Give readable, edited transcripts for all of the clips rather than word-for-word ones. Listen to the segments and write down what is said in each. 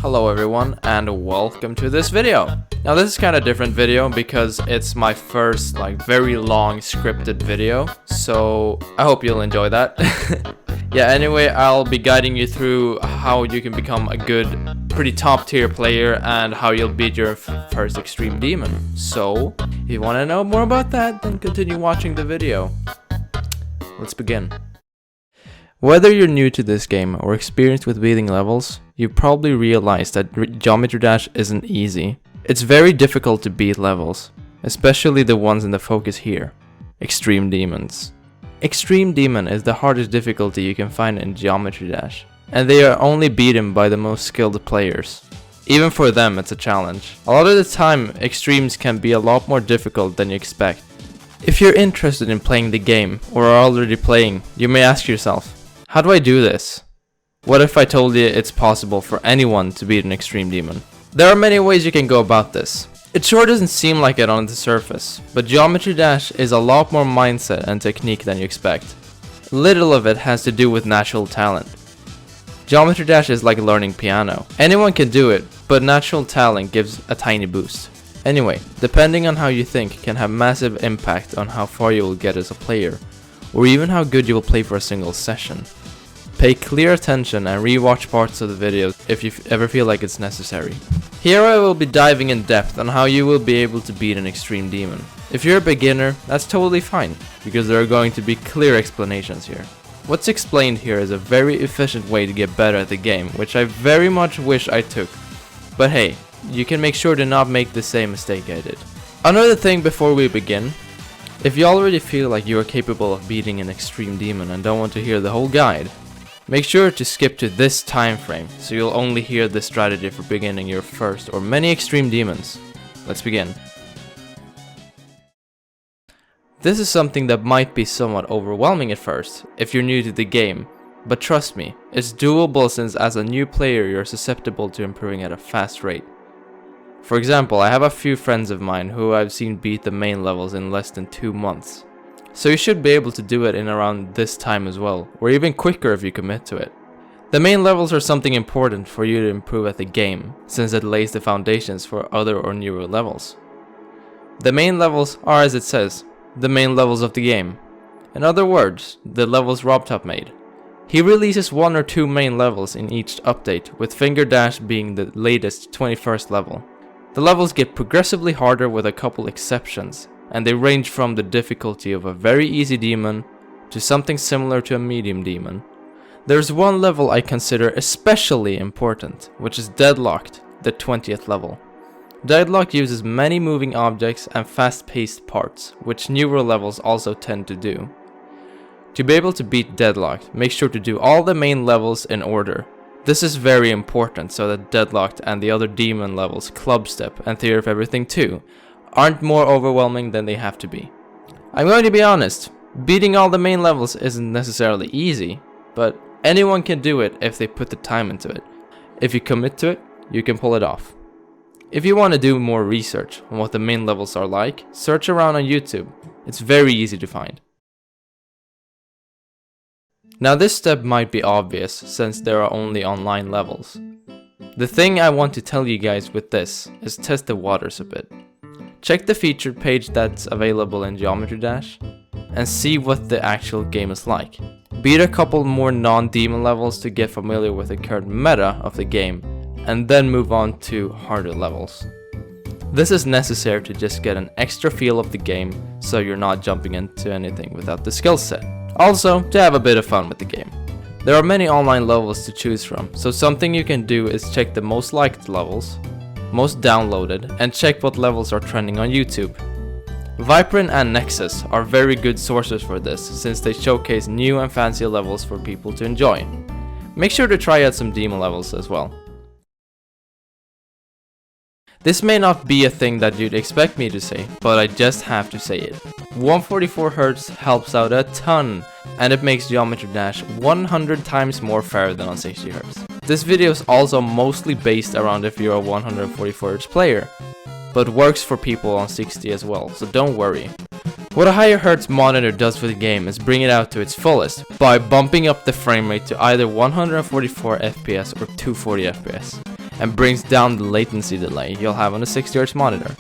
Hello everyone and welcome to this video. Now this is kind of different video because it's my first very long scripted video, so I hope you'll enjoy that. Yeah, anyway, I'll be guiding you through how you can become a good, pretty top tier player and how you'll beat your first extreme demon. So, if you want to know more about that, then continue watching the video. Let's begin. Whether you're new to this game or experienced with beating levels, you probably realize that Geometry Dash isn't easy. It's very difficult to beat levels, especially the ones in the focus here, Extreme Demons. Extreme Demon is the hardest difficulty you can find in Geometry Dash, and they are only beaten by the most skilled players. Even for them, it's a challenge. A lot of the time, extremes can be a lot more difficult than you expect. If you're interested in playing the game, or are already playing, you may ask yourself, how do I do this? What if I told you it's possible for anyone to beat an Extreme Demon? There are many ways you can go about this. It sure doesn't seem like it on the surface, but Geometry Dash is a lot more mindset and technique than you expect. Little of it has to do with natural talent. Geometry Dash is like learning piano. Anyone can do it, but natural talent gives a tiny boost. Anyway, depending on how you think can have massive impact on how far you will get as a player, or even how good you will play for a single session. Pay clear attention and rewatch parts of the videos if you ever feel like it's necessary. Here I will be diving in depth on how you will be able to beat an Extreme Demon. If you're a beginner, that's totally fine, because there are going to be clear explanations here. What's explained here is a very efficient way to get better at the game, which I very much wish I took. But hey, you can make sure to not make the same mistake I did. Another thing before we begin, if you already feel like you are capable of beating an Extreme Demon and don't want to hear the whole guide, make sure to skip to this time frame so you'll only hear this strategy for beginning your first or many Extreme Demons. Let's begin. This is something that might be somewhat overwhelming at first if you're new to the game, but trust me, it's doable since as a new player you're susceptible to improving at a fast rate. For example, I have a few friends of mine who I've seen beat the main levels in less than 2 months. So you should be able to do it in around this time as well, or even quicker if you commit to it. The main levels are something important for you to improve at the game, since it lays the foundations for other or newer levels. The main levels are, as it says, the main levels of the game. In other words, the levels RobTop made. He releases 1 or 2 main levels in each update, with Finger Dash being the latest 21st level. The levels get progressively harder with a couple exceptions, and they range from the difficulty of a very easy demon to something similar to a medium demon. There's one level I consider especially important, which is Deadlocked, the 20th level. Deadlock uses many moving objects and fast-paced parts, which newer levels also tend to do. To be able to beat Deadlocked, make sure to do all the main levels in order. This is very important so that Deadlocked and the other demon levels, Clubstep and Theory of Everything 2, aren't more overwhelming than they have to be. I'm going to be honest, beating all the main levels isn't necessarily easy, but anyone can do it if they put the time into it. If you commit to it, you can pull it off. If you want to do more research on what the main levels are like, search around on YouTube. It's very easy to find. Now this step might be obvious since there are only online levels. The thing I want to tell you guys with this is test the waters a bit. Check the featured page that's available in Geometry Dash and see what the actual game is like. Beat a couple more non-demon levels to get familiar with the current meta of the game and then move on to harder levels. This is necessary to just get an extra feel of the game so you're not jumping into anything without the skill set. Also, to have a bit of fun with the game. There are many online levels to choose from, so something you can do is check the most liked levels, most downloaded, and check what levels are trending on YouTube. Viprin and Nexus are very good sources for this, since they showcase new and fancy levels for people to enjoy. Make sure to try out some demon levels as well. This may not be a thing that you'd expect me to say, but I just have to say it. 144Hz helps out a ton, and it makes Geometry Dash 100 times more fair than on 60Hz. This video is also mostly based around if you're a 144Hz player, but works for people on 60 as well, so don't worry. What a higher hertz monitor does for the game is bring it out to its fullest by bumping up the frame rate to either 144 FPS or 240 FPS. and brings down the latency delay you'll have on a 60Hz monitor.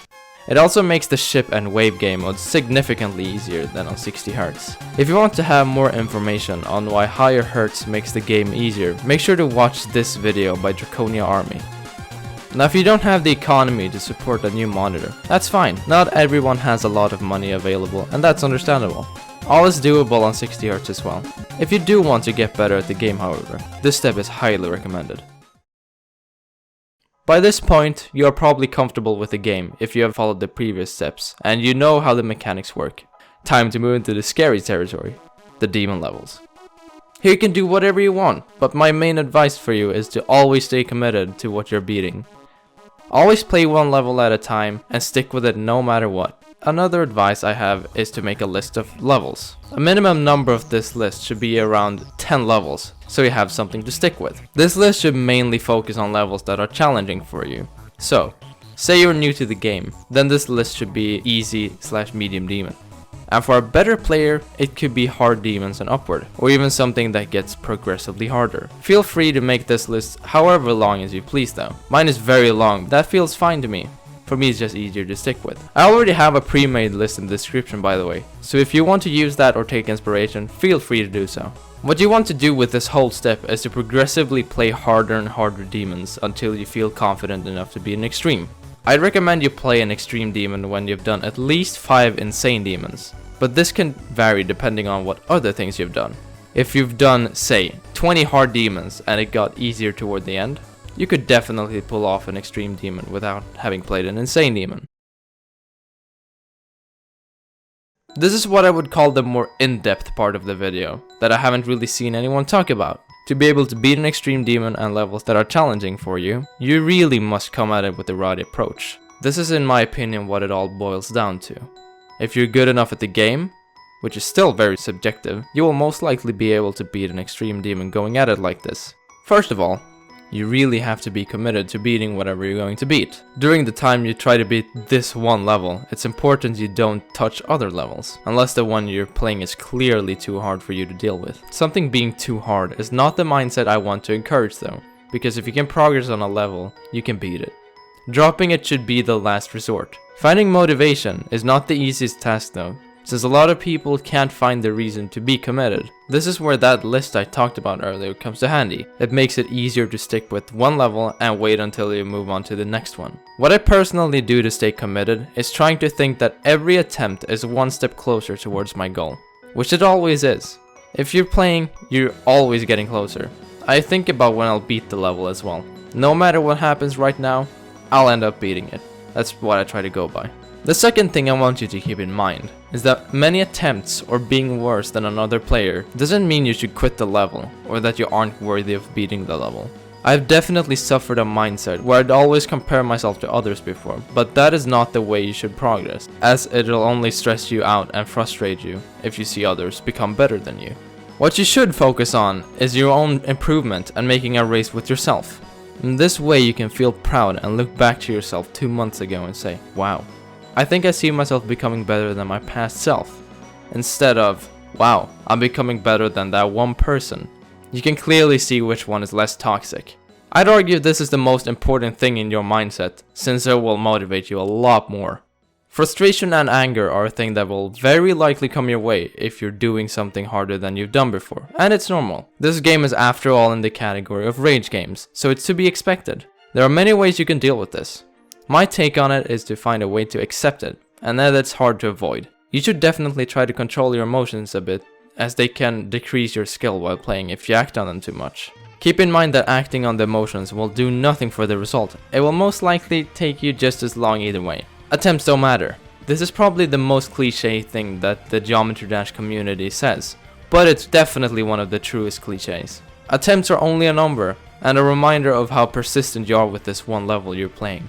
It also makes the ship and wave game mode significantly easier than on 60Hz. If you want to have more information on why higher hertz makes the game easier, make sure to watch this video by Draconia Army. Now if you don't have the economy to support a new monitor, that's fine. Not everyone has a lot of money available, and that's understandable. All is doable on 60Hz as well. If you do want to get better at the game, however, this step is highly recommended. By this point, you are probably comfortable with the game if you have followed the previous steps, and you know how the mechanics work. Time to move into the scary territory, the demon levels. Here you can do whatever you want, but my main advice for you is to always stay committed to what you're beating. Always play one level at a time and stick with it no matter what. Another advice I have is to make a list of levels. A minimum number of this list should be around 10 levels, so you have something to stick with. This list should mainly focus on levels that are challenging for you. So, say you're new to the game, then this list should be easy/medium demon. And for a better player, it could be hard demons and upward, or even something that gets progressively harder. Feel free to make this list however long as you please though. Mine is very long, but that feels fine to me. For me, it's just easier to stick with. I already have a pre-made list in the description, by the way, so if you want to use that or take inspiration, feel free to do so. What you want to do with this whole step is to progressively play harder and harder demons until you feel confident enough to be an extreme. I'd recommend you play an extreme demon when you've done at least 5 insane demons, but this can vary depending on what other things you've done. If you've done, say, 20 hard demons and it got easier toward the end, you could definitely pull off an extreme demon without having played an insane demon. This is what I would call the more in-depth part of the video, that I haven't really seen anyone talk about. To be able to beat an extreme demon and levels that are challenging for you, you really must come at it with the right approach. This is in my opinion what it all boils down to. If you're good enough at the game, which is still very subjective, you will most likely be able to beat an extreme demon going at it like this. First of all, you really have to be committed to beating whatever you're going to beat. During the time you try to beat this one level, it's important you don't touch other levels, unless the one you're playing is clearly too hard for you to deal with. Something being too hard is not the mindset I want to encourage though, because if you can progress on a level, you can beat it. Dropping it should be the last resort. Finding motivation is not the easiest task though, since a lot of people can't find the reason to be committed. This is where that list I talked about earlier comes to handy. It makes it easier to stick with one level and wait until you move on to the next one. What I personally do to stay committed is trying to think that every attempt is one step closer towards my goal, which it always is. If you're playing, you're always getting closer. I think about when I'll beat the level as well. No matter what happens right now, I'll end up beating it. That's what I try to go by. The second thing I want you to keep in mind is that many attempts or being worse than another player doesn't mean you should quit the level or that you aren't worthy of beating the level. I've definitely suffered a mindset where I'd always compare myself to others before, but that is not the way you should progress, as it'll only stress you out and frustrate you if you see others become better than you. What you should focus on is your own improvement and making a race with yourself. In this way you can feel proud and look back to yourself 2 months ago and say, wow, I think I see myself becoming better than my past self. Instead of, wow, I'm becoming better than that one person. You can clearly see which one is less toxic. I'd argue this is the most important thing in your mindset, since it will motivate you a lot more. Frustration and anger are a thing that will very likely come your way if you're doing something harder than you've done before, and it's normal. This game is after all in the category of rage games, so it's to be expected. There are many ways you can deal with this. My take on it is to find a way to accept it, and that it's hard to avoid. You should definitely try to control your emotions a bit, as they can decrease your skill while playing if you act on them too much. Keep in mind that acting on the emotions will do nothing for the result. It will most likely take you just as long either way. Attempts don't matter. This is probably the most cliche thing that the Geometry Dash community says, but it's definitely one of the truest cliches. Attempts are only a number, and a reminder of how persistent you are with this one level you're playing.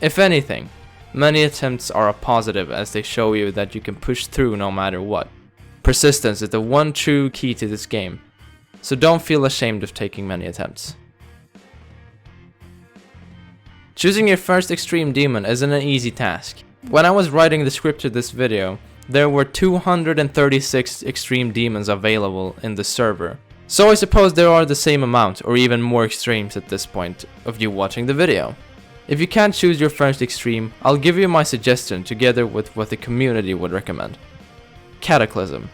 If anything, many attempts are a positive as they show you that you can push through no matter what. Persistence is the one true key to this game, so don't feel ashamed of taking many attempts. Choosing your first extreme demon isn't an easy task. When I was writing the script to this video, there were 236 extreme demons available in the server, So I suppose there are the same amount or even more extremes at this point of you watching the video. If you can't choose your first extreme, I'll give you my suggestion together with what the community would recommend. Cataclysm.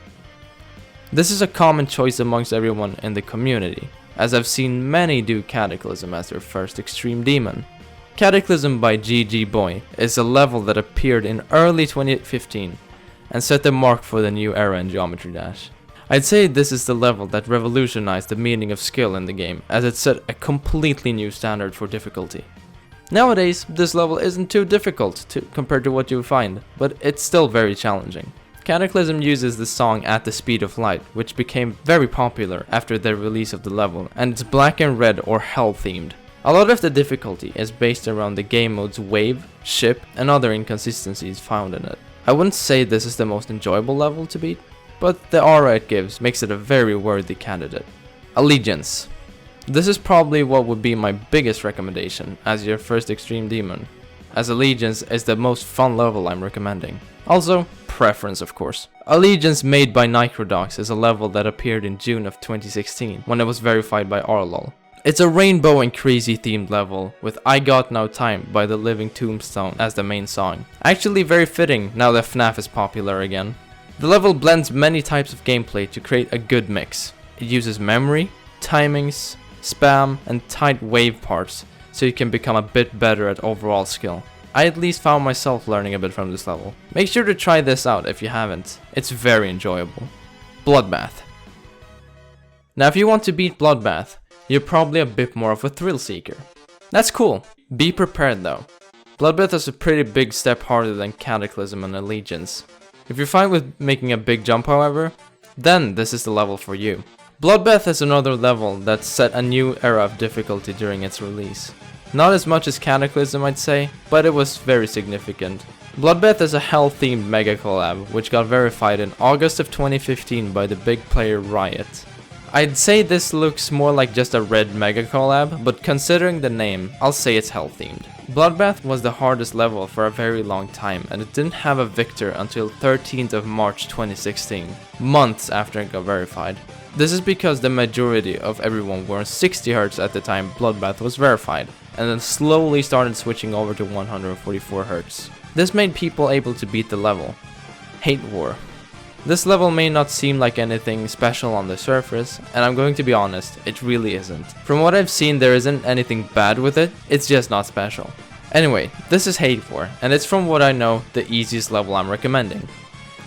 This is a common choice amongst everyone in the community, as I've seen many do Cataclysm as their first extreme demon. Cataclysm by GG-Boy is a level that appeared in early 2015 and set the mark for the new era in Geometry Dash. I'd say this is the level that revolutionized the meaning of skill in the game, as it set a completely new standard for difficulty. Nowadays, this level isn't too difficult compared to what you find, but it's still very challenging. Cataclysm uses the song At the Speed of Light, which became very popular after the release of the level, and it's black and red or hell themed. A lot of the difficulty is based around the game mode's wave, ship, and other inconsistencies found in it. I wouldn't say this is the most enjoyable level to beat, but the aura it gives makes it a very worthy candidate. Allegiance. This is probably what would be my biggest recommendation as your first extreme demon, as Allegiance is the most fun level I'm recommending. Also, preference of course. Allegiance made by Nicrodox is a level that appeared in June of 2016 when it was verified by Arlol. It's a rainbow and crazy themed level with I Got No Time by the Living Tombstone as the main song. Actually very fitting now that FNAF is popular again. The level blends many types of gameplay to create a good mix. It uses memory, timings, spam, and tight wave parts so you can become a bit better at overall skill. I at least found myself learning a bit from this level. Make sure to try this out if you haven't. It's very enjoyable. Bloodbath. Now if you want to beat Bloodbath, you're probably a bit more of a thrill seeker. That's cool. Be prepared though. Bloodbath is a pretty big step harder than Cataclysm and Allegiance. If you're fine with making a big jump however, then this is the level for you. Bloodbath is another level that set a new era of difficulty during its release. Not as much as Cataclysm I'd say, but it was very significant. Bloodbath is a hell-themed mega collab, which got verified in August of 2015 by the big player Riot. I'd say this looks more like just a red mega collab, but considering the name, I'll say it's hell-themed. Bloodbath was the hardest level for a very long time, and it didn't have a victor until 13th of March 2016, months after it got verified. This is because the majority of everyone were on 60Hz at the time Bloodbath was verified, and then slowly started switching over to 144Hz. This made people able to beat the level. Hate War. This level may not seem like anything special on the surface, and I'm going to be honest, it really isn't. From what I've seen, there isn't anything bad with it, it's just not special. Anyway, this is Hate War, and it's from what I know, the easiest level I'm recommending.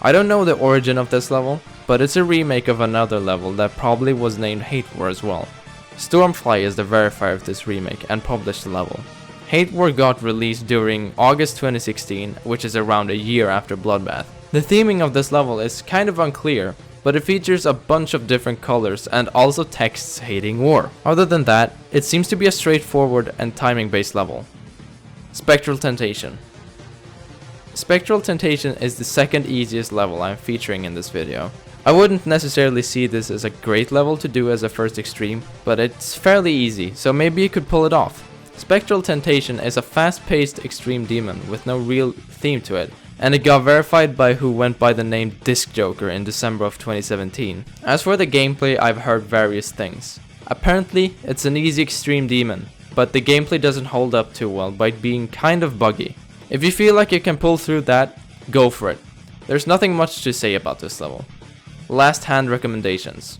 I don't know the origin of this level, but it's a remake of another level that probably was named Hate War as well. Stormfly is the verifier of this remake and published the level. Hate War got released during August 2016, which is around a year after Bloodbath. The theming of this level is kind of unclear, but it features a bunch of different colors and also texts hating war. Other than that, it seems to be a straightforward and timing based level. Spectral Temptation. Spectral Temptation is the second easiest level I'm featuring in this video. I wouldn't necessarily see this as a great level to do as a first extreme, but it's fairly easy, so maybe you could pull it off. Spectral Temptation is a fast-paced extreme demon with no real theme to it, and it got verified by who went by the name Disc Joker in December of 2017. As for the gameplay, I've heard various things. Apparently, it's an easy extreme demon, but the gameplay doesn't hold up too well by being kind of buggy. If you feel like you can pull through that, go for it. There's nothing much to say about this level. Last hand recommendations.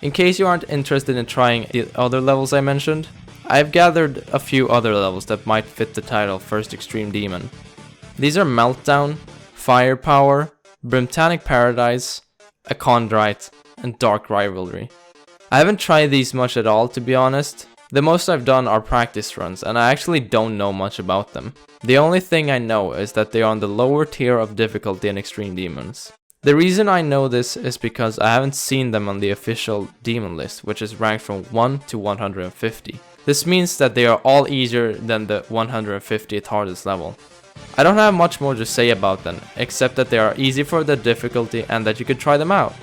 In case you aren't interested in trying the other levels I mentioned, I've gathered a few other levels that might fit the title First Extreme Demon. These are Meltdown, Firepower, Brimtanic Paradise, Achondrite, and Dark Rivalry. I haven't tried these much at all to be honest. The most I've done are practice runs and I actually don't know much about them. The only thing I know is that they are on the lower tier of difficulty in Extreme Demons. The reason I know this is because I haven't seen them on the official demon list, which is ranked from 1 to 150. This means that they are all easier than the 150th hardest level. I don't have much more to say about them, except that they are easy for the difficulty and that you could try them out.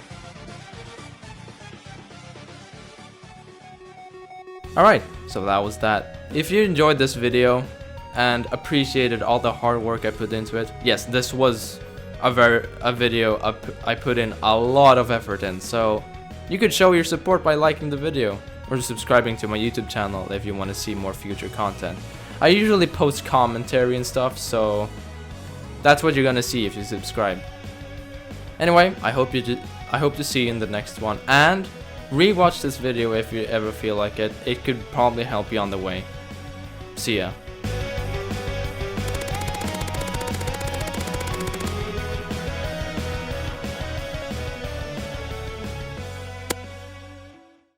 Alright, so that was that. If you enjoyed this video and appreciated all the hard work I put into it, yes, this was a video I put in a lot of effort in, so You could show your support by liking the video or subscribing to my YouTube channel if you want to see more future content. I usually post commentary and stuff, so that's what you're gonna see if you subscribe. Anyway, I hope to see you in the next one, and rewatch this video if you ever feel like it. It could probably help you on the way. See ya.